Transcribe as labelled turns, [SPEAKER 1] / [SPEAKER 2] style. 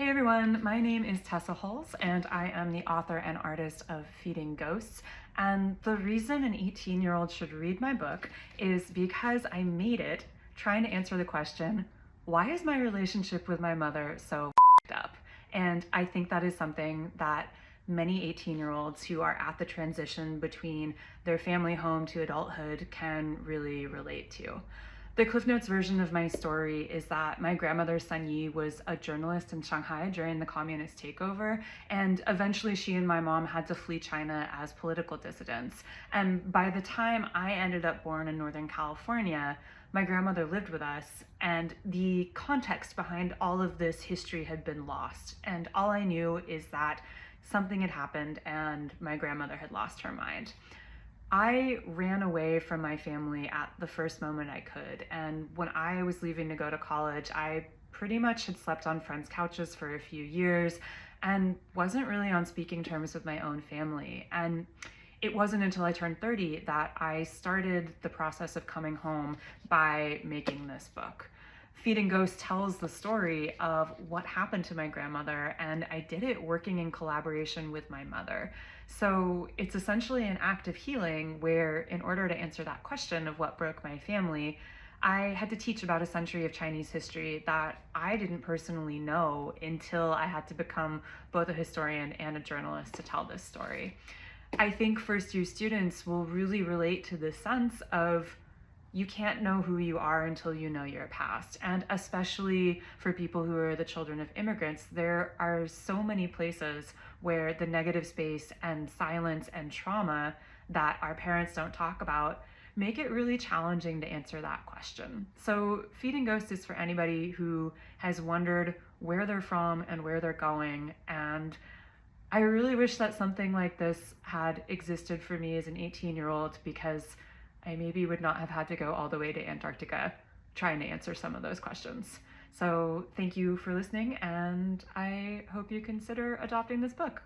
[SPEAKER 1] Hey everyone, my name is Tessa Hulls and I am the author and artist of Feeding Ghosts. And the reason an 18-year-old should read my book is because I made it trying to answer the question, why is my relationship with my mother so up? And I think that is something that many 18-year-olds who are at the transition between their family home to adulthood can really relate to. The Cliff Notes version of my story is that my grandmother Sun Yi was a journalist in Shanghai during the communist takeover, and eventually she and my mom had to flee China as political dissidents. And by the time I ended up born in Northern California, my grandmother lived with us, and the context behind all of this history had been lost. And all I knew is that something had happened and my grandmother had lost her mind. I ran away from my family at the first moment I could, and when I was leaving to go to college, I pretty much had slept on friends' couches for a few years and wasn't really on speaking terms with my own family. And it wasn't until I turned 30 that I started the process of coming home by making this book. Feeding Ghosts tells the story of what happened to my grandmother, and I did it working in collaboration with my mother. So it's essentially an act of healing where, in order to answer that question of what broke my family, I had to teach about a century of Chinese history that I didn't personally know until I had to become both a historian and a journalist to tell this story. I think first-year students will really relate to the sense of you can't know who you are until you know your past. And especially for people who are the children of immigrants, there are so many places where the negative space and silence and trauma that our parents don't talk about make it really challenging to answer that question. So Feeding Ghosts is for anybody who has wondered where they're from and where they're going. And I really wish that something like this had existed for me as an 18-year-old, because I maybe would not have had to go all the way to Antarctica trying to answer some of those questions. So thank you for listening, and I hope you consider adopting this book.